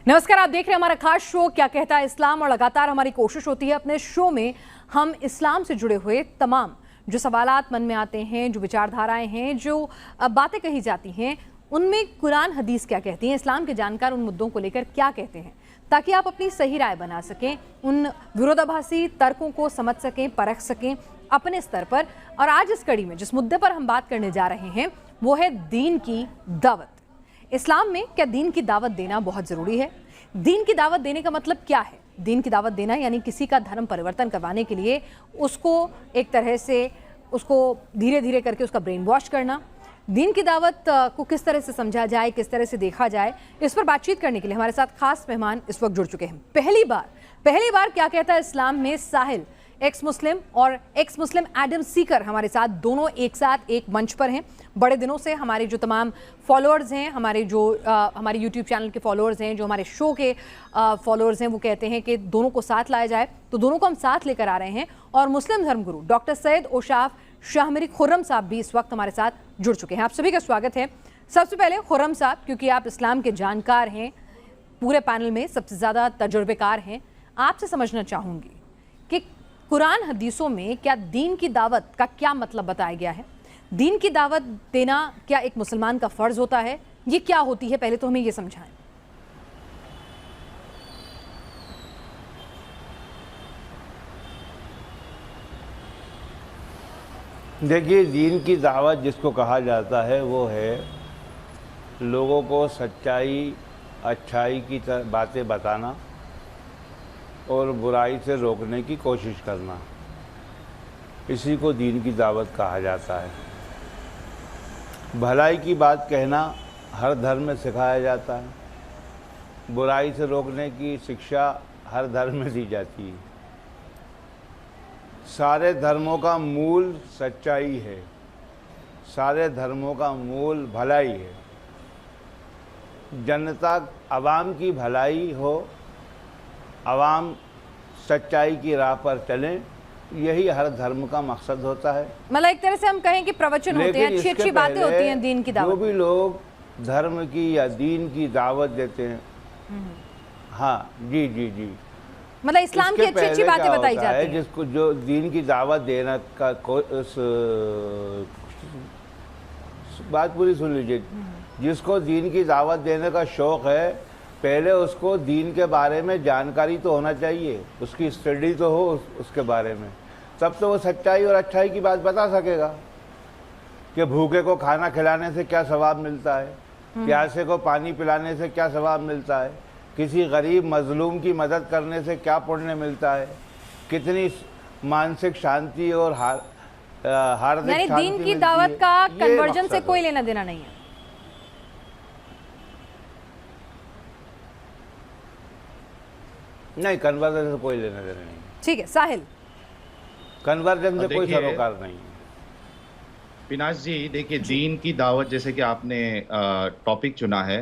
नमस्कार, आप देख रहे हैं हमारा खास शो क्या कहता है इस्लाम और लगातार हमारी कोशिश होती है अपने शो में हम इस्लाम से जुड़े हुए तमाम जो सवालात मन में आते हैं, जो विचारधाराएं हैं, जो बातें कही जाती हैं, उनमें कुरान हदीस क्या कहती हैं, इस्लाम के जानकार उन मुद्दों को लेकर क्या कहते हैं, ताकि आप अपनी सही राय बना सकें, उन विरोधाभासी तर्कों को समझ सकें, परख सकें अपने स्तर पर। और आज इस कड़ी में जिस मुद्दे पर हम बात करने जा रहे हैं वो है दीन की दावत। इस्लाम में क्या दीन की दावत देना बहुत ज़रूरी है? दीन की दावत देने का मतलब क्या है? दीन की दावत देना यानी किसी का धर्म परिवर्तन करवाने के लिए उसको एक तरह से उसको धीरे धीरे करके उसका ब्रेन वॉश करना। दीन की दावत को किस तरह से समझा जाए, किस तरह से देखा जाए, इस पर बातचीत करने के लिए हमारे साथ खास मेहमान इस वक्त जुड़ चुके हैं। पहली बार क्या कहता है इस्लाम में साहिल एक्स मुस्लिम और एक्स मुस्लिम एडम सीकर हमारे साथ दोनों एक साथ एक मंच पर हैं। बड़े दिनों से हमारे जो तमाम फॉलोअर्स हैं, हमारे जो हमारे यूट्यूब चैनल के फॉलोअर्स हैं, जो हमारे शो के फॉलोअर्स हैं, वो कहते हैं कि दोनों को साथ लाया जाए, तो दोनों को हम साथ लेकर आ रहे हैं। और मुस्लिम धर्मगुरु डॉक्टर सैयद ओशाफ शाहमरी खुर्रम साहब भी इस वक्त हमारे साथ जुड़ चुके हैं। आप सभी का स्वागत है। सबसे पहले खुर्रम साहब, क्योंकि आप इस्लाम के जानकार हैं, पूरे पैनल में सबसे ज़्यादा तजुर्बेकार हैं, आपसे समझना चाहूँगी कि कुरान हदीसों में क्या दीन की दावत का क्या मतलब बताया गया है? दीन की दावत देना क्या एक मुसलमान का फ़र्ज़ होता है? ये क्या होती है, पहले तो हमें ये समझाएं। देखिए, दीन की दावत जिसको कहा जाता है वो है लोगों को सच्चाई अच्छाई की बातें बताना और बुराई से रोकने की कोशिश करना। इसी को दीन की दावत कहा जाता है। भलाई की बात कहना हर धर्म में सिखाया जाता है। बुराई से रोकने की शिक्षा हर धर्म में दी जाती है। सारे धर्मों का मूल सच्चाई है, सारे धर्मों का मूल भलाई है। जनता आवाम की भलाई हो, आवाम सच्चाई की राह पर चलें, यही हर धर्म का मकसद होता है। मतलब एक तरह से हम कहें कि प्रवचन होते हैं, अच्छी अच्छी बातें होती हैं दीन की दावत। जो भी लोग धर्म की या दीन की दावत देते हैं, हाँ जी जी जी, मतलब इस्लाम की अच्छी अच्छी बातें बताई जाती हैं। जिसको जो दीन की दावत देना का बात पूरी सुन लीजिए। जिसको दीन की दावत देने का शौक़ है, पहले उसको दीन के बारे में जानकारी तो होना चाहिए, उसकी स्टडी तो हो उसके बारे में, तब तो वो सच्चाई और अच्छाई की बात बता सकेगा कि भूखे को खाना खिलाने से क्या सवाब मिलता है, प्यासे को पानी पिलाने से क्या सवाब मिलता है, किसी गरीब मजलूम की मदद करने से क्या पुण्य मिलता है, कितनी मानसिक शांति और हार्दिक शांति। दीन की दावत का कन्वर्जन से कोई लेना देना नहीं है। नहीं, कन्वर्जन से कोई लेना देना नहीं। ठीक है साहिल, कन्वर्जन से कोई सरोकार नहीं है। पिनाश जी, देखिए, दीन की दावत जैसे कि आपने टॉपिक चुना है,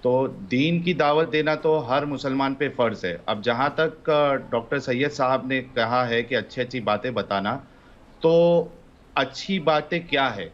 तो दीन की दावत देना तो हर मुसलमान पे फ़र्ज़ है। अब जहाँ तक डॉक्टर सैयद साहब ने कहा है कि अच्छी अच्छी बातें बताना, तो अच्छी बातें क्या है?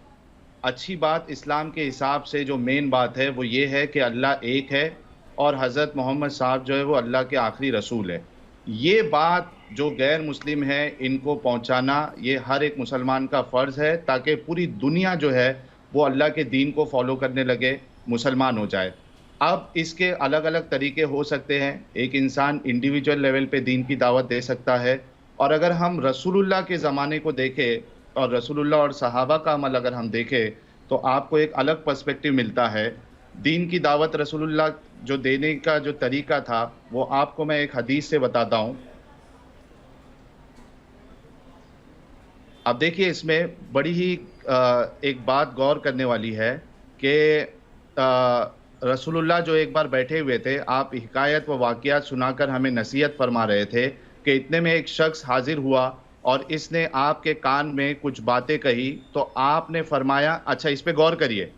अच्छी बात इस्लाम के हिसाब से जो मेन बात है वो ये है कि अल्लाह एक है और हज़रत मोहम्मद साहब जो है वो अल्लाह के आखिरी रसूल है। ये बात जो गैर मुस्लिम है इनको पहुंचाना ये हर एक मुसलमान का फ़र्ज़ है, ताकि पूरी दुनिया जो है वो अल्लाह के दीन को फॉलो करने लगे, मुसलमान हो जाए। अब इसके अलग अलग तरीके हो सकते हैं। एक इंसान इंडिविजुअल लेवल पे दीन की दावत दे सकता है, और अगर हम रसूलुल्लाह के ज़माने को देखें और रसूलुल्लाह और सहाबा का अमल अगर हम देखें, तो आपको एक अलग पर्सपेक्टिव मिलता है। दीन की दावत रसूलुल्लाह जो देने का जो तरीका था वो आपको मैं एक हदीस से बताता हूँ। अब देखिए, इसमें बड़ी ही एक बात गौर करने वाली है कि रसूलुल्लाह जो एक बार बैठे हुए थे, आप हिकायत व वाक़ियात सुनाकर हमें नसीहत फरमा रहे थे कि इतने में एक शख्स हाजिर हुआ और इसने आपके कान में कुछ बातें कही, तो आपने फरमाया, अच्छा इस पे गौर करिए,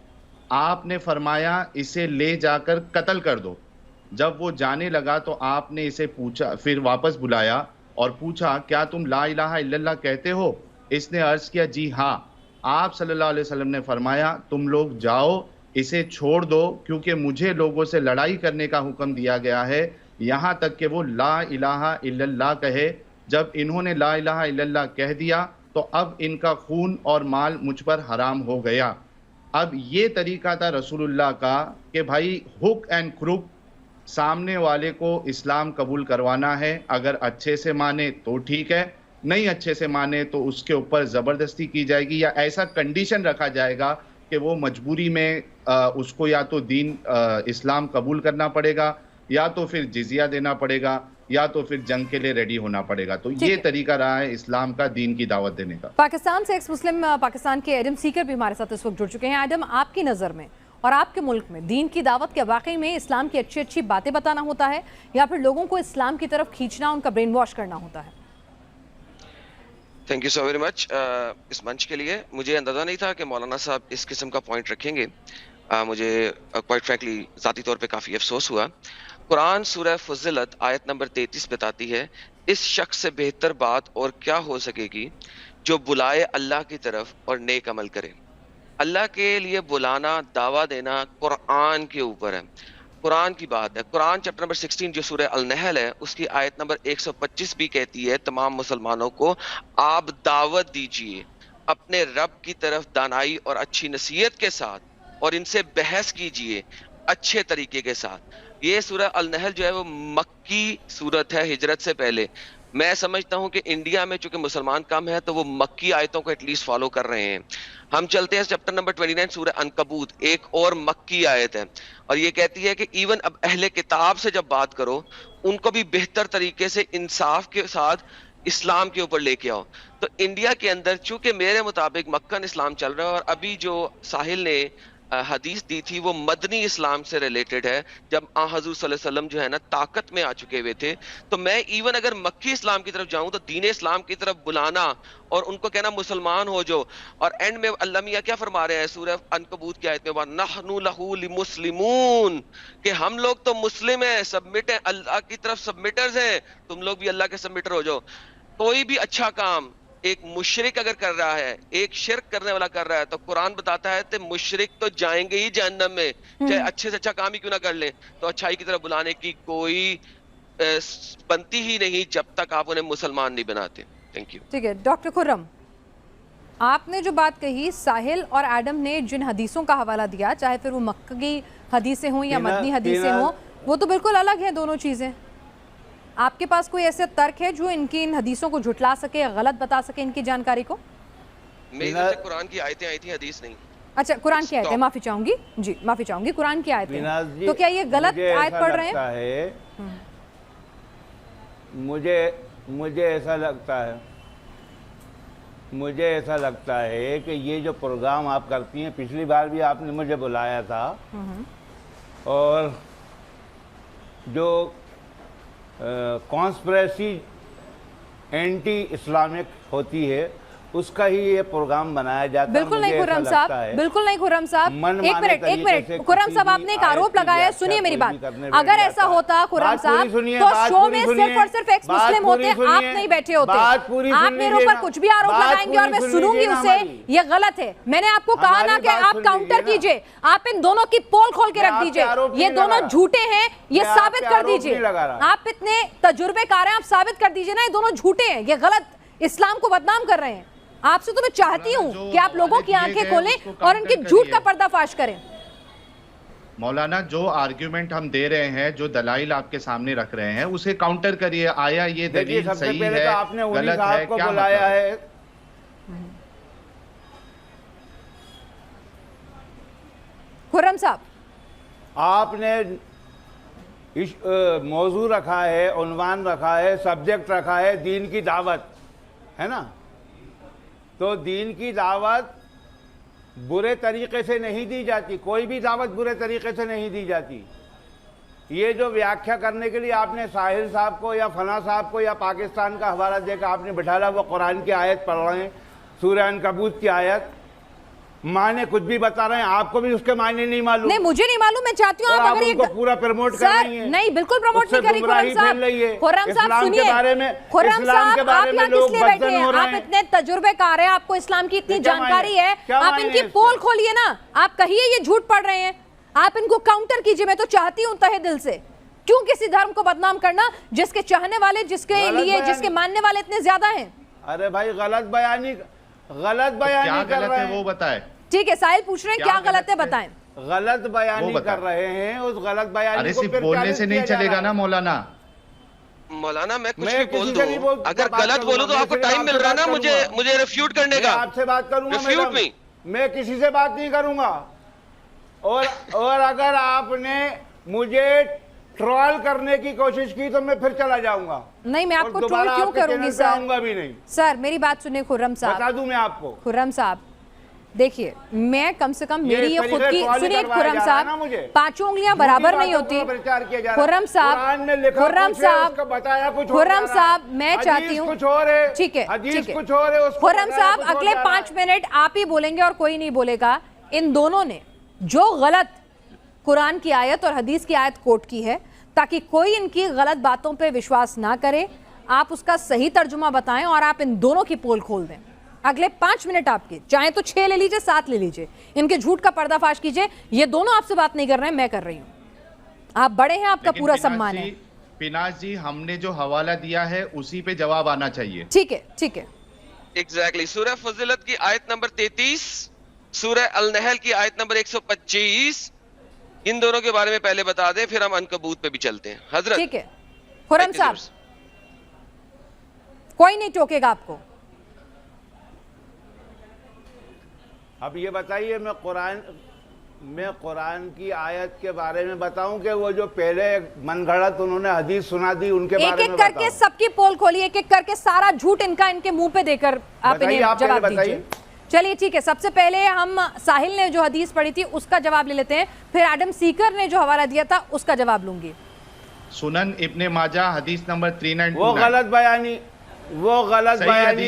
आपने फरमाया इसे ले जाकर कत्ल कर दो। जब वो जाने लगा तो आपने इसे पूछा, फिर वापस बुलाया और पूछा, क्या तुम ला इलाहा इल्लल्लाह कहते हो? इसने अर्ज़ किया, जी हाँ। आप सल्लल्लाहु अलैहि वसल्लम ने फरमाया, तुम लोग जाओ, इसे छोड़ दो, क्योंकि मुझे लोगों से लड़ाई करने का हुक्म दिया गया है, यहाँ तक कि वो ला इलाहा इल्लल्लाह कहे। जब इन्होंने ला इलाहा इल्लल्लाह कह दिया तो अब इनका खून और माल मुझ पर हराम हो गया। अब ये तरीका था रसूलुल्लाह का कि भाई हुक एंड क्रुक, सामने वाले को इस्लाम कबूल करवाना है, अगर अच्छे से माने तो ठीक है, नहीं अच्छे से माने तो उसके ऊपर ज़बरदस्ती की जाएगी, या ऐसा कंडीशन रखा जाएगा कि वो मजबूरी में उसको या तो दीन इस्लाम कबूल करना पड़ेगा, या तो फिर जिजिया देना पड़ेगा, या तो फिर जंग के लिए रेडी होना पड़ेगा। तो ये तरीका रहा है इस्लाम का दीन की दावत देने का। पाकिस्तान से एक्स मुस्लिम पाकिस्तान के एडम सीकर भी हमारे साथ इस वक्त जुड़ चुके हैं। एडम, आपकी नज़र में और आपके मुल्क में दीन की दावत के वाकई में इस्लाम की अच्छी अच्छी बातें बताना होता है, या फिर लोगों को इस्लाम की तरफ खींचना, उनका ब्रेन वॉश करना होता है? Thank you so very much इस मंच के लिए। मुझे अंदाज़ा नहीं था कि मौलाना साहब इस किस्म का पॉइंट रखेंगे। मुझे क्वाइट फ्रैंकली ज़ाती तौर पे काफ़ी अफसोस हुआ। कुरान सूरह फुज़िलत आयत नंबर 33 बताती है, इस शख्स से बेहतर बात और क्या हो सकेगी जो बुलाए अल्लाह की तरफ और नेक अमल करे। अल्लाह के लिए बुलाना, दावा देना कुरान के ऊपर है, कुरान की बात है। कुरान चैप्टर नंबर 16 जो सूरह अल-नहल है उसकी आयत नंबर 125 भी कहती है, तमाम मुसलमानों को आप दावत दीजिए अपने रब की तरफ दानाई और अच्छी नसीहत के साथ, और इनसे बहस कीजिए अच्छे तरीके के साथ। ये सूरह अल-नहल जो है वो मक्की सूरत है, हिजरत से पहले। मैं समझता हूं कि इंडिया में चूंकि मुसलमान कम है तो वो मक्की आयतों को एटलीस्ट फॉलो कर रहे हैं। हम चलते हैं चैप्टर नंबर 29 सूरह अनकबूत, एक और मक्की आयत है, और ये कहती है कि इवन अब अहले किताब से जब बात करो उनको भी बेहतर तरीके से इंसाफ के साथ इस्लाम के ऊपर लेके आओ। तो इंडिया के अंदर चूंकि मेरे मुताबिक मक्कन इस्लाम चल रहा है, और अभी जो साहिल ने हदीस दी थी वो मदनी इस्लाम से रिलेटेड है, जब हजूर सल्लल्लाहु अलैहि वसल्लम जो है ना ताकत में आ चुके हुए थे। तो मैं इवन अगर मक्की इस्लाम की तरफ जाऊं तो दीन इस्लाम की तरफ बुलाना और उनको कहना मुसलमान हो जो, और एंड में अल्लाह मियां क्या फरमा रहे हैं सूरह अनकबूत की आयत में, नहनु लहू लिमुस्लिमून, कि हम लोग तो मुस्लिम हैं, सबमिट हैं, अल्लाह की तरफ सबमिटर्स हैं, तुम लोग भी अल्लाह के सबमिटर हो जाओ। कोई भी अच्छा काम एक मुशरिक अगर कर रहा है, एक शिर्क करने वाला कर रहा है, तो कुरान बताता है कि मुशरिक तो जाएंगे ही जहन्नम में, चाहे अच्छे से अच्छा काम ही क्यों ना कर ले। तो अच्छाई की तरफ बुलाने की कोई बनती ही नहीं जब तक आप उन्हें मुसलमान नहीं बनाते। Thank you. ठीक है डॉक्टर खुर्रम, आपने जो बात कही, साहिल और एडम ने जिन हदीसों का हवाला दिया, चाहे फिर वो मक्की हदीसें हों या मदनी हदीसें हों, वो तो बिल्कुल अलग हैं दोनों चीज़ें। आपके पास कोई ऐसे तर्क है जो इनकी इन हदीसों को झुटला सके, गलत बता सके इनकी जानकारी को? मेरी तरफ से कुरान की आयतें आई थी, हदीस नहीं। अच्छा, कुरान की आयतें, माफी चाहूंगी जी, माफी चाहूंगी, कुरान की आयतें। तो क्या ये गलत आयत पढ़ रहे हैं? मुझे ऐसा लगता है कि ये जो प्रोग्राम आप करती हैं, पिछली बार भी आपने मुझे बुलाया था, और जो कॉन्स्पिरेसी एंटी इस्लामिक होती है उसका ही ये प्रोग्राम बनाया जाता है। बिल्कुल नहीं खुर्रम साहब, बिल्कुल नहीं खुर्रम साहब, एक मिनट खुर्रम साहब, आपने एक आरोप लगाया है, सुनिए मेरी बात। अगर ऐसा होता खुर्रम साहब तो शो में सिर्फ और सिर्फ एक्स मुस्लिम होते, आप नहीं बैठे होते। आप मेरे ऊपर कुछ भी आरोप लगाएंगे और मैं सुनूंगी उसे, ये गलत है। मैंने आपको कहा ना कि आप काउंटर कीजिए, आप इन दोनों की पोल खोल के रख दीजिए, ये दोनों झूठे हैं, ये साबित कर दीजिए। आप इतने तजुर्बेकार हैं, आप साबित कर दीजिए ना, ये दोनों झूठे हैं, ये गलत इस्लाम को बदनाम कर रहे हैं। आपसे तो मैं चाहती हूँ कि आप लोगों की आंखें खोलें और इनके झूठ का पर्दाफाश करें। मौलाना, जो आर्ग्यूमेंट हम दे रहे हैं, जो दलाइल आपके सामने रख रहे हैं, उसे काउंटर करिए। आया ये दलील सही है, तो आपने गलत है, को क्या बुलाया है? खुर्रम साहब, आपने मौजू रखा है, उन्वान रखा है, सब्जेक्ट रखा है दीन की दावत, है ना? तो दीन की दावत बुरे तरीके से नहीं दी जाती, कोई भी दावत बुरे तरीके से नहीं दी जाती। ये जो व्याख्या करने के लिए आपने साहिल साहब को या फना साहब को या पाकिस्तान का हवाला देकर आपने बिठाला, वो कुरान की आयत पढ़ रहे हैं, सूरह अनकबूत की आयत, माने कुछ भी बता रहे हैं, आपको भी उसके मायने नहीं मालूम। नहीं, मुझे नहीं मालूम, मैं चाहती हूँ और आप आप अगर ये उनको पूरा प्रमोट कर रही हैं। नहीं, बिल्कुल प्रमोट नहीं कर रही खुर्रम साहब। खुर्रम साहब सुनिए, खुर्रम साहब आप यहाँ किस लिए बैठे हैं? आप इतने तजुर्बेकार हैं, आपको इस्लाम की इतनी जानकारी है, आप इनकी पोल खोलिए ना, आप कहिए ये झूठ पढ़ रहे हैं, आप इनको काउंटर कीजिए। मैं तो चाहती हूँ तहे दिल से, क्यों किसी धर्म को बदनाम करना जिसके चाहने वाले, जिसके लिए, जिसके मानने वाले इतने ज्यादा हैं? अरे भाई गलत बयानी कर रहे हैं, वो बताए। ठीक है, साहिल पूछ रहे हैं क्या गलत है, बताएं। गलत बयानी कर रहे हैं, उस गलत बयानी अरे को सिर्फ फिर बोलने चैलेंज से नहीं किया जा चलेगा रहा ना मौलाना। मौलाना मैं कुछ मैं भी किसी बोल से नहीं दूं, अगर बात गलत करूंगा, बोलूं तो मैं आपको सिर्फ टाइम आपसे मिल रहा है ना बात मुझे करूंगा। मुझे रिफ्यूट करने मैं का। आपसे बात करूंगा Refute मैडम, me। मैं किसी से बात नहीं करूंगा। और अगर आपने मुझे ट्रोल करने की कोशिश की तो मैं फिर चला जाऊंगा। नहीं, मैं और आपको ट्रोल दोबारा क्यों आपके करूंगी चैनल पे सर? आऊंगा भी नहीं। सर मेरी बात सुनिए खुर्रम बता साहब, दूं मैं आपको। खुर्रम साहब देखिए, मैं कम से कम मेरी ये खुद की सुनिए खुर्रम साहब, 5 उंगलियां बराबर नहीं होती। खुर्रम साहब, खुर्रम साहब, खुर्रम साहब, मैं चाहती हूँ, ठीक है, ठीक है, खुर्रम साहब अगले 5 मिनट आप ही बोलेंगे और कोई नहीं बोलेगा। इन दोनों ने जो गलत कुरान की आयत और हदीस की आयत कोट की है, ताकि कोई इनकी गलत बातों पे विश्वास ना करे, आप उसका सही तर्जुमा बताएं और आप इन दोनों की पोल खोल दें। अगले 5 मिनट आपके, चाहे तो 6 ले लीजिए, 7 ले लीजिए, इनके झूठ का पर्दाफाश कीजिए। ये दोनों आपसे बात नहीं कर रहे हैं, मैं कर रही हूँ। आप बड़े हैं, आपका पूरा सम्मान है। पिनाज जी, हमने जो हवाला दिया है उसी पे जवाब आना चाहिए। ठीक है, ठीक है। एग्जैक्टली सूरह फजीलत की आयत नंबर 33, सूरह अल नहल की आयत नंबर 125, इन दोनों के बारे में पहले बता दें, फिर हम अनकबूत पे भी चलते हैं। हजरत, ठीक है खुर्रम साहब, कोई नहीं टोकेगा आपको। अब ये बताइए, मैं कुरान की आयत के बारे में बताऊं कि वो जो पहले मनगढ़ंत उन्होंने हदीस सुना दी उनके बारे में एक एक करके सबकी पोल खोली, एक एक करके सारा झूठ इनका इनके मुंह पे देकर आप इन्हें जवाब दीजिए। चलिए ठीक है, सबसे पहले हम साहिल ने जो हदीस पढ़ी थी उसका जवाब ले लेते हैं, फिर एडम सीकर ने जो हवाला दिया था उसका जवाब लूंगी। सुनन इब्ने माजा हदीस नंबर 3929। वो गलत बयानी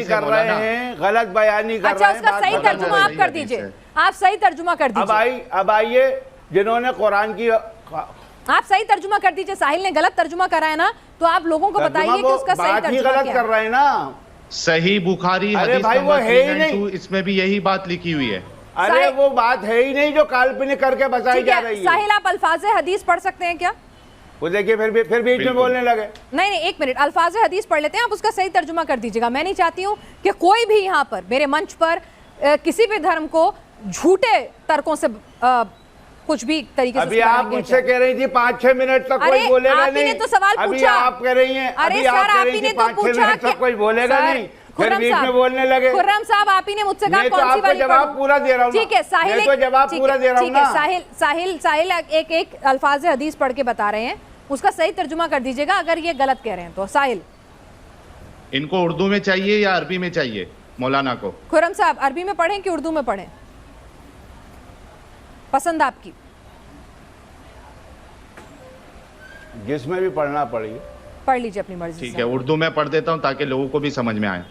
कर रहे हैं, गलत बयानी कर रहे हैं। अच्छा, उसका सही तर्जुमा आप कर दीजिए, आप सही तर्जुमा कर दीजिए। अब आइए, जिन्होंने कुरान की, आप सही तर्जुमा कर दीजिए। साहिल ने गलत तर्जुमा करा है ना, तो आप लोगों को बताइए कि उसका सही तर्जुमा गलत कर रहे हैं ना। सही बुखारी हदीस नंबर 392, इसमें भी यही बात लिखी हुई है। अरे वो बात है ही नहीं जो काल्पनिक करके बताई जा रही है। साहिल, आप अल्फाज हदीस पढ़ सकते हैं क्या? वो देखिए फिर बीच में बोलने लगे। नहीं, एक मिनट, अल्फाज हदीस पढ़ लेते हैं, आप उसका सही तर्जुमा कर दीजिएगा। मैं नहीं चाहती हूँ कि कोई भी यहाँ पर मेरे मंच पर किसी भी धर्म को झूठे तर्कों से कुछ भी तरीके से। अभी आप मुझसे कह रही थी 5-6 मिनट तक कोई बोलेगा नहीं। आपने तो सवाल पूछा। अभी आप कह रही हैं, अरे सर, आप ही ने तो पूछा कि कोई बोलेगा नहीं, फिर बीच में बोलने लगे। खुर्रम साहब, आप ही ने मुझसे कहा कौन सी वाली जवाब पूरा दे रहा हूँ। ठीक है साहिल, मैं तो जवाब पूरा दे रहा हूँ ना। साहिल एक अल्फाज हदीस पढ़ के बता रहे हैं, उसका सही तर्जुमा कर दीजिएगा अगर ये गलत कह रहे हैं तो। साहिल, इनको उर्दू में चाहिए या अरबी में चाहिए मौलाना को? खुर्रम साहब, अरबी में पढ़ें कि उर्दू में पढ़ें, पसंद आपकी। जिसमें भी पढ़ना पढ़ लीजिए अपनी मर्जी से। ठीक है, उर्दू में पढ़ देता हूं ताकि लोगों को भी समझ में आए।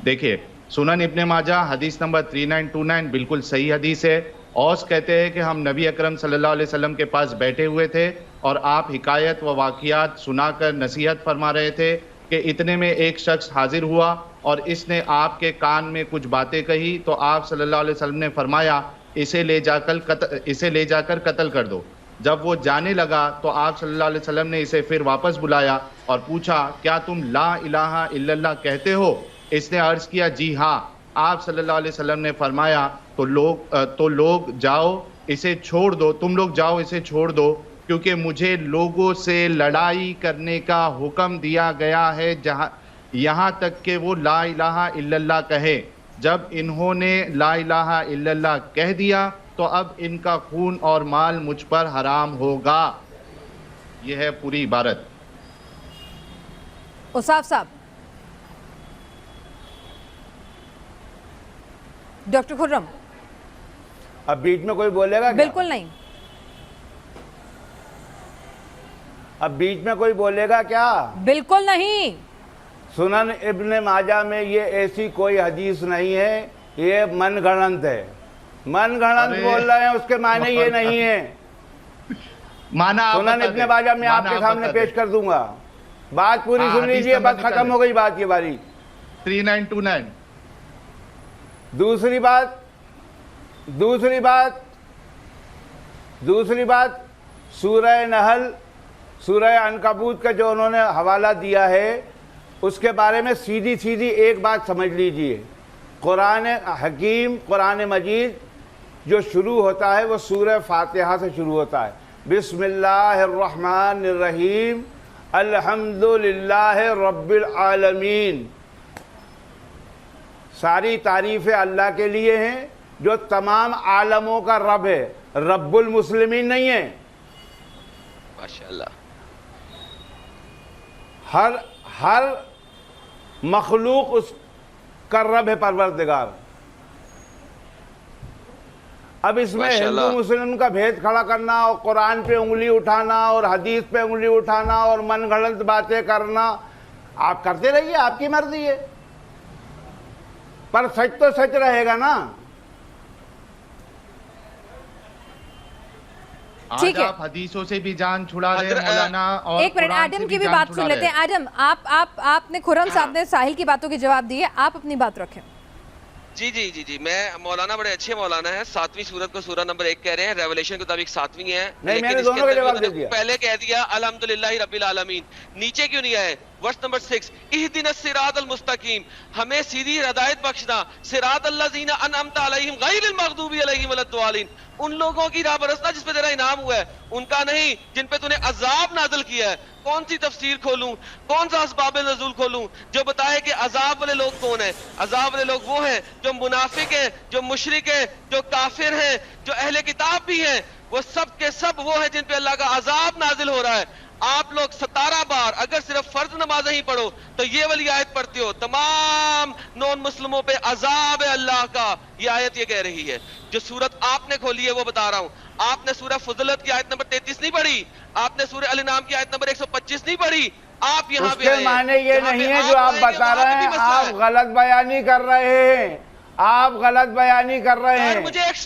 देखिए, सुनन इब्ने माजा हदीस नंबर 3929 बिल्कुल सही हदीस है। औस कहते हैं कि हम नबी अकरम सल्लल्लाहु अलैहि वसल्लम के पास बैठे हुए थे और आप हिकायत व वाक़ियात सुनाकर नसीहत फरमा रहे थे कि इतने में एक शख्स हाजिर हुआ और इसने आपके कान में कुछ बातें कही, तो आप सल्लल्लाहु अलैहि वसल्लम ने फरमाया इसे ले जाकर कत्ल कर दो। जब वो जाने लगा तो आप सल्लल्लाहु अलैहि वसल्लम ने इसे फिर वापस बुलाया और पूछा, क्या तुम ला इलाहा इल्लल्लाह कहते हो? इसने अर्ज किया, जी हाँ। आप सल्लल्लाहु अलैहि वसल्लम ने फरमाया, तो लोग जाओ इसे छोड़ दो, तुम लोग जाओ इसे छोड़ दो, क्योंकि मुझे लोगों से लड़ाई करने का हुक्म दिया गया है यहाँ तक कि वो ला इलाहा इल्लल्लाह कहे। जब इन्होंने ला इलाहा इल्लल्लाह कह दिया तो अब इनका खून और माल मुझ पर हराम होगा। यह है पूरी इबारत। उसाफ साहब, डॉक्टर खुर्रम, अब बीच में कोई बोलेगा क्या? बिल्कुल नहीं। अब बीच में कोई बोलेगा क्या? बिल्कुल नहीं। सुनन इब्ने माजा में ये ऐसी कोई हदीस नहीं है, ये मनगढ़ंत है। من गढ़ंत बोल रहे हैं, उसके माने ये नहीं है। माना आप सुनन बता इब्ने दें। बाजा मैं माना आपके आप सामने बता पेश दें। कर दूंगा। बात पूरी हाँ, सुन हदीस लीजिए, नंबर बस खत्म निकालें। हो गई बात, ये बारी। 3929। दूसरी बात सूरह नहल, सूरह अनकबूत का जो उन्होंने हवाला दिया है, उसके बारे में सीधी सीधी एक बात समझ लीजिए। कुरान हकीम, कुरान मजीद जो शुरू होता है वो सूरह फातिहा से शुरू होता है। बिस्मिल्लाहिर्रहमानिर्रहीम, अल्हम्दुलिल्लाहि रब्बिल आलमीन। सारी तारीफ़ें अल्लाह के लिए हैं जो तमाम आलमों का रब है, रब्बुल मुस्लिमीन नहीं है। माशाअल्लाह। हर मखलूक उसका रब है, परवरदिगार। अब इसमें हिंदू मुस्लिम का भेद खड़ा करना और कुरान पे उंगली उठाना और हदीस पे उंगली उठाना और मनगढ़ंत बातें करना, आप करते रहिए, आपकी मर्जी है, पर सच तो सच रहेगा ना। आज आप हदीसों से भी जान छुड़ा रहे हैं मौलाना, और एक मिनट, कुरान से एडम की भी जान बात छुड़ा सुन लेते रहे हैं। एडम, आपने खुर्रम साहब ने साहिल की बातों के जवाब दिए, आप अपनी बात रखें। जी, मैं मौलाना बड़े अच्छे मौलाना है। 7वीं सूरत को सूरह नंबर 1 कह रहे हैं, रेवलेशन के मुताबिक 7वीं है, नहीं, मैंने लेकिन दोनों इसके का जवाब अंदर दे दिया। पहले कह दिया अल्हम्दुलिल्लाहि रब्बिल आलमीन, नीचे क्यों नहीं आए? वर्स नंबर 6, इहदिनस सिरातल मुस्तकीम, हमें सीधी हिदायत बख्शना, सिरातल लज़ीना अनअमता अलैहिम गैरिल मग़दूबी अलैहिम वलद्दालिन, उन लोगों की राह बरसना जिस पे तेरा इनाम हुआ है, उनका नहीं जिन पे तूने अजाब नाज़िल किया है। कौन सी तफसीर खोलूं, कौन सा असबाब नज़ूल खोलूं जो बताए कि अजाब वाले लोग कौन है? अजाब वाले लोग वो हैं जो मुनाफिक है, जो मुशरिक है, जो काफिर है, जो अहले किताब भी हैं। वो सब के सब वो हैं जिन पे अल्लाह का अजाब नाजिल हो रहा है। आप लोग 17 बार अगर सिर्फ फर्ज नमाजें ही पढ़ो तो ये वाली आयत पढ़ते हो, तमाम नॉन मुस्लिमों पे अजाब है अल्लाह का। ये आयत ये कह रही है। जो सूरत आपने खोली है वो बता रहा हूं। आपने सूरह फुज़लत की आयत नंबर 33 नहीं पढ़ी, आपने सूरह अल इनाम की आयत नंबर 125 नहीं पढ़ी। आप यहाँ पे उसके माने ये नहीं है जो आप बता रहे हैं, आप गलत बयानी कर रहे हैं, आप गलत बयानी कर रहे हैं।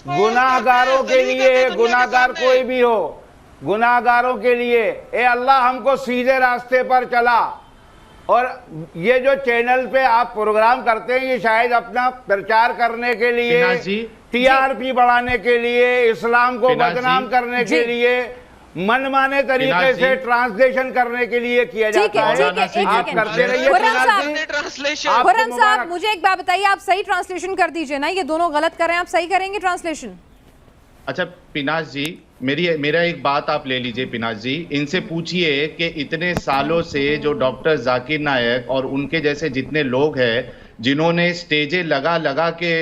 गुनाहगारों के लिए, गुनाहगार कोई भी हो, गुनाहगारों के लिए ए अल्लाह हमको सीधे रास्ते पर चला। और ये जो चैनल पे आप प्रोग्राम करते हैं, ये शायद अपना प्रचार करने के लिए, टीआरपी बढ़ाने के लिए, इस्लाम को बदनाम करने के लिए, मनमाने तरीके से ट्रांसलेशन करने के लिए किया जाता है। आप करते रहिए। खुर्रम साहब, मुझे एक बात बताइए, आप सही ट्रांसलेशन कर दीजिए ना, ये दोनों गलत कर रहे हैं, आप सही करेंगे ट्रांसलेशन? अच्छा पिनाज जी, मेरा एक बात आप ले लीजिए पिनाज जी, इनसे पूछिए कि इतने सालों से जो डॉक्टर जाकिर नायक और उनके जैसे जितने लोग हैं जिन्होंने स्टेजें लगा के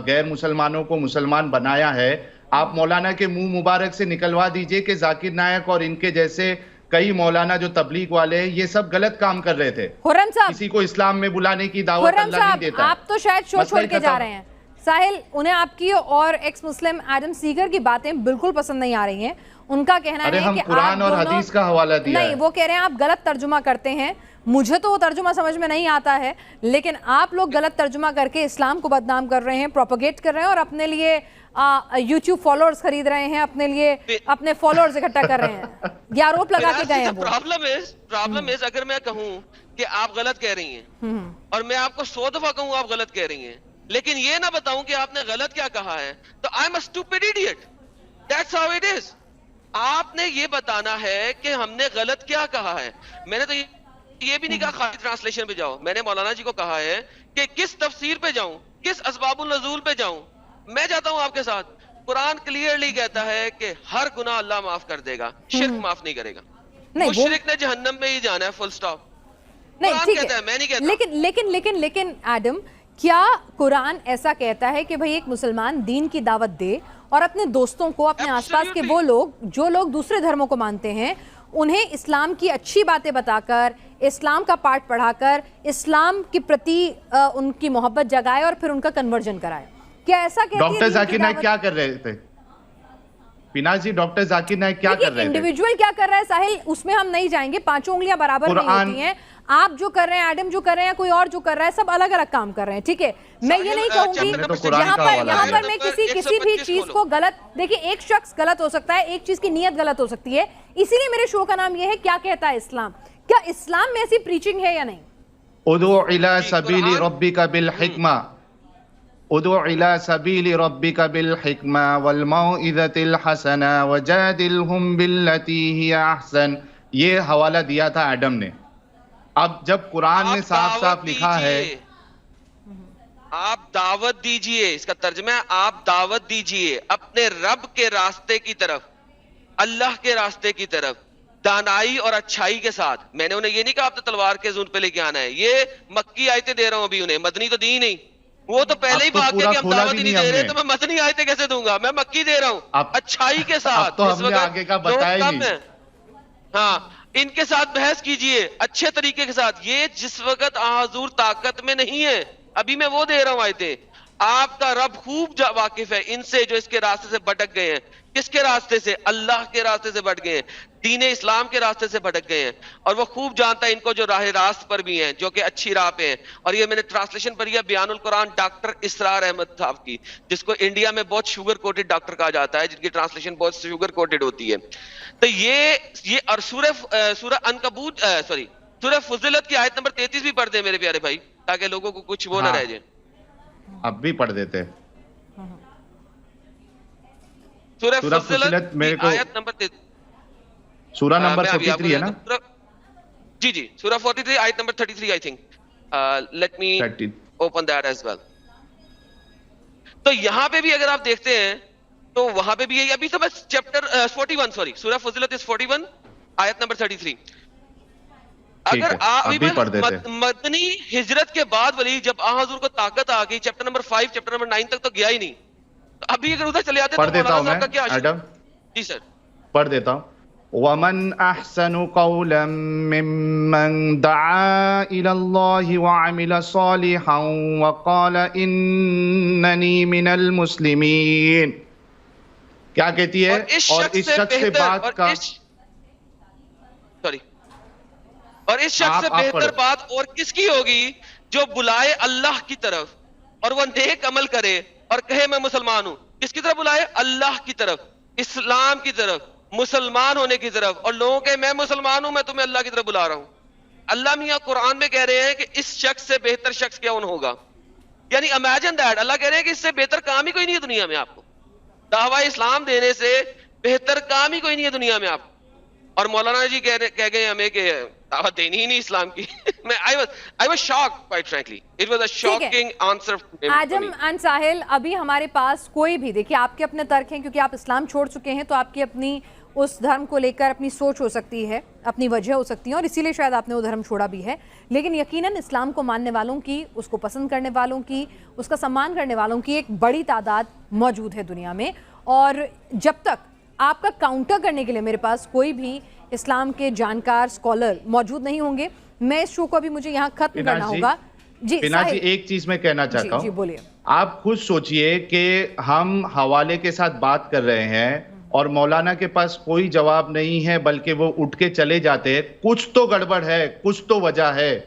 गैर मुसलमानों को मुसलमान बनाया है, आप मौलाना के मुंह मुबारक से निकलवा दीजिए कि जाकिर नायक और इनके जैसे कई मौलाना जो तबलीग वाले हैं ये सब गलत काम कर रहे थे। खुर्रम साहब, किसी को इस्लाम में बुलाने की दावत अल्लाह नहीं देता। आप तो शायद शो छोड़ के जा रहे हैं। साहिल, उन्हें आपकी और एक्स मुस्लिम एडम सीगर की बातें बिल्कुल पसंद नहीं आ रही हैं। उनका कहना है कि कुरान और हदीस का हवाला दिया नहीं, वो कह रहे हैं आप गलत तर्जुमा करते हैं। मुझे तो वो तर्जुमा समझ में नहीं आता है, लेकिन आप लोग गलत तर्जुमा करके इस्लाम को बदनाम कर रहे हैं, प्रोपोगेट कर रहे हैं और अपने लिए यूट्यूब फॉलोअर्स खरीद रहे हैं, अपने लिए अपने फॉलोअर्स इकट्ठा कर रहे हैं। ये आरोप लगा के गए हैं। प्रॉब्लम इज अगर मैं कहूं कि आप गलत कह रही हैं और मैं आपको 100 दफा कहूं आप गलत कह रही हैं, लेकिन ये ना बताऊं कि आपने गलत क्या कहा है, तो I am a stupid idiot. That's how it is. आपने ये बताना है कि हमने गलत क्या कहा है। मैंने तो ये भी नहीं कहा खाली ट्रांसलेशन पे जाओ। मैंने मौलाना जी को कहा है कि किस तफसीर पे जाऊं, किस असबाबुल नज़ूल पे जाऊं। मैं जाता हूं आपके साथ। कुरान क्लियरली कहता है कि हर गुनाह अल्लाह माफ कर देगा, शिर्क माफ नहीं करेगा। मुशरिक ने जहन्नम में ही जाना है, फुल स्टॉप। नहीं, ठीक है, मैं नहीं कहता। लेकिन एडम, क्या कुरान ऐसा कहता है कि भाई एक मुसलमान दीन की दावत दे और अपने दोस्तों को, अपने आसपास के वो लोग जो लोग दूसरे धर्मों को मानते हैं, उन्हें इस्लाम की अच्छी बातें बताकर, इस्लाम का पाठ पढ़ाकर, इस्लाम के प्रति उनकी मोहब्बत जगाए और फिर उनका कन्वर्जन कराए? क्या ऐसा कहती है डॉक्टर जाकिर नायक क्या कर रहे थे? पिनाज जी, डॉक्टर जाकिर नायक क्या कर रहे थे? इंडिविजुअल क्या कर रहा है साहिल, उसमें हम नहीं जाएंगे। 5 उंगलियां बराबर नहीं होती हैं। آپ جو کر رہے ہیں، ایڈم جو کر رہے ہیں، کوئی اور جو کر رہا ہے، سب الگ الگ کام کر رہے ہیں. ٹھیک ہے، میں یہ نہیں کہوں گی یہاں پر میں کسی بھی چیز کو غلط، دیکھیے ایک شخص غلط ہو سکتا ہے، ایک چیز کی نیت غلط ہو سکتی ہے. اسی لیے میرے شو کا نام یہ ہے کیا کہتا ہے اسلام. کیا اسلام میں ایسی پریچنگ ہے یا نہیں؟ ادعو الی سبیل ربک بالحکمہ، ادعو الی سبیل ربک بالحکمہ والموعظۃ الحسنہ وجادلہم باللتی ہی احسن. یہ حوالہ دیا تھا ایڈم نے. اب جب قرآن میں صاف صاف لکھا ہے، آپ دعوت دیجئے، اس کا ترجمہ ہے آپ دعوت دیجئے اپنے رب کے راستے کی طرف، اللہ کے راستے کی طرف، دانائی اور اچھائی کے ساتھ. میں نے انہیں یہ نہیں کہا آپ نے تلوار کے زون پہ لے کے آنا ہے، یہ مکی آیتیں دے رہا ہوں ابھی انہیں، مدنی تو دی نہیں. وہ تو پہلے ہی بھاگ گیا کہ ہم دعوت ہی نہیں دے رہے، تو میں مدنی آیتیں کیسے دوں گا؟ میں مکی دے رہا ہوں اچھائی کے ساتھ. اب تو ہم نے آگے کا بتایا ہی نہیں. ہاں، ان کے ساتھ بحث کیجئے اچھے طریقے کے ساتھ. یہ جس وقت حضور طاقت میں نہیں ہے، ابھی میں وہ دے رہا ہوں آیتیں. آپ کا رب خوب واقف ہے ان سے جو اس کے راستے سے بھٹک گئے ہیں. کس کے راستے سے؟ اللہ کے راستے سے بھٹک گئے ہیں، دین اسلام کے راستے سے بھٹک گئے ہیں. اور وہ خوب جانتا ہے ان کو جو راہ راست پر بھی ہیں، جو کہ اچھی راہ پہ ہیں. اور یہ میں نے ٹرانسلیشن پڑھی ہے بیان القرآن ڈاکٹر اسرار احمد صاحب کی، جس کو انڈیا میں بہت شوگر کوٹڈ ڈاکٹر کہا جاتا ہے، جن کی ٹرانسلیشن بہت شوگر کوٹڈ ہوتی ہے. تو یہ اور سورہ عنکبوت سورہ فضلت کی آیت نمبر 33 بھی پڑھ دیں میرے پیارے بھائی، تاکہ لوگوں کو کچھ وہ نہ رہ جائے. اب بھی پڑھ دیتے. سورہ سورہ فضلت فضلت میرے کو آیت نمبر 33، سورہ نمبر 43 ہے نا؟ جی سورہ 43 آیت نمبر 33 I think. Let me 30. Open that as well. تو یہاں پہ بھی اگر آپ دیکھتے ہیں تو وہاں پہ بھی ہے. ابھی تو بس چیپٹر 41 سورہ فضلت اس 41 آیت نمبر 33. اگر ابھی پڑھ دیتے. مدنی ہجرت کے بعد ولی جب حضور کو طاقت آ گئی، چیپٹر نمبر 5 چیپٹر نمبر 9 تک تو گیا ہی نہیں. ابھی اگر ادھر چلے آتے پڑھ دیتا ہوں میں ایڈم، جی سر پڑھ دیتا ہوں. وَمَنْ أَحْسَنُ قَوْلًا مِّمَّنْ دَعَا إِلَى اللَّهِ وَعَمِلَ صَالِحًا وَقَالَ إِنَّنِي مِنَ الْمُسْلِمِينَ. کیا کہتی ہے؟ اور اس شخص سے بات کا اور اس شخص سے بہتر بات اور کس کی ہوگی جو بلائے اللہ کی طرف اور وہ نیک عمل کرے اور کہے میں مسلمان ہوں. کس کی طرف بلائے؟ اللہ کی طرف، اسلام کی طرف، مسلمان ہونے کی طرف. اور لوگوں کے میں مسلمان ہوں، میں تمہیں اللہ کی طرف بلا رہا ہوں. اللہ میاں قرآن میں کہہ رہے ہیں کہ اس شخص سے بہتر شخص کیا ہوگا. یعنی امیجن دیٹ، اللہ کہہ رہے ہیں کہ اس سے بہتر کام ہی کوئی نہیں ہے دنیا میں. آپ کو دعوی اسلام دینے سے بہتر کام ہی کوئی نہیں ہے دنیا میں آپ کو. اور مولانا جی کہہ گئے ہمیں کہ دعوت دینی ہی نہیں اسلام کی. I was shocked, quite frankly. It was a shocking answer. Adam and ساحل، ابھی ہمارے پاس کوئی بھی، دیکھیے آپ کے اپنے ترک ہیں کیونکہ آپ اسلام چھوڑ چکے ہیں، تو آپ کی اپنی اس دھرم کو لے کر اپنی سوچ ہو سکتی ہے، اپنی وجہ ہو سکتی ہے، اور اسی لیے شاید آپ نے وہ دھرم چھوڑا بھی ہے. لیکن یقیناً اسلام کو ماننے والوں کی، اس کو پسند کرنے والوں کی، اس کا سمان کرنے والوں کی ایک بڑی تعداد موجود ہے دنیا میں. اور جب تک آپ کا کاؤنٹر کرنے کے لیے میرے پاس کوئی بھی اسلام کے جانکار اسکالر موجود نہیں ہوں گے، میں اس شو کو ابھی مجھے یہاں ختم کرنا ہوگا. جی جی ایک چیز میں کہنا چاہتا ہوں. جی بولیے. آپ خود سوچئے کہ ہم حوالے کے ساتھ بات کر رہے ہیں اور مولانا کے پاس کوئی جواب نہیں ہے، بلکہ وہ اٹھ کے چلے جاتے. کچھ تو گڑبڑ ہے، کچھ تو وجہ ہے،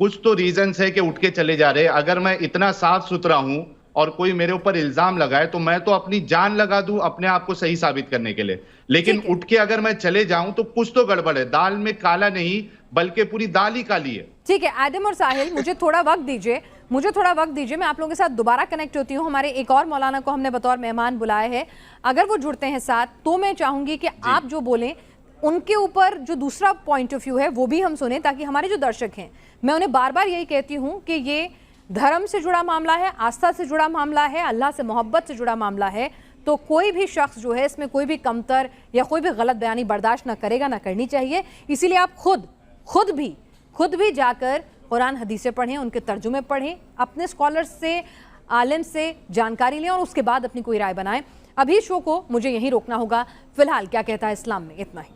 کچھ تو ریزنز ہے کہ اٹھ کے چلے جا رہے. اگر میں اتنا صاف ستھرا ہوں اور کوئی میرے اوپر الزام لگائے تو میں تو اپنی جان لگا دوں اپنے آپ کو صحیح ثابت کرنے کے لیے. لیکن اٹھ کے اگر میں چلے جاؤں تو کچھ تو گڑبڑ ہے. دال میں کالا نہیں بلکہ پوری دال ہی کالی ہے. ٹھیک ہے ایڈم اور ساحل، مجھے تھوڑا وقت دیجئے، میں آپ لوگوں کے ساتھ دوبارہ کنیکٹ ہوتی ہوں. ہمارے ایک اور مولانا کو ہم نے بطور مہمان بلایا ہے، اگر وہ جڑتے ہیں ساتھ تو میں چاہوں گی کہ آپ جو بولیں ان کے اوپر جو دوسرا پوائنٹ آف ویو ہے وہ بھی ہم سنیں، تاکہ ہمارے جو درشک ہیں، میں انہیں بار بار یہی کہتی ہوں کہ یہ دھرم سے جڑا معاملہ ہے، آستھا سے جڑا معاملہ ہے، اللہ سے محبت سے جڑا معاملہ ہے. تو کوئی بھی شخص جو ہے اس میں کوئی بھی کمتر یا کوئی بھی غلط بیانی برداشت نہ کرے گا، نہ کرنی چاہیے. اسی لیے آپ خود بھی جا کر قرآن حدیثیں پڑھیں، ان کے ترجمے پڑھیں، اپنے اسکالرز سے، عالم سے جانکاری لیں اور اس کے بعد اپنی کوئی رائے بنائیں. ابھی شو کو مجھے یہیں روکنا ہوگا. فی الحال کیا کہتا ہے اسلام میں اتنا ہی.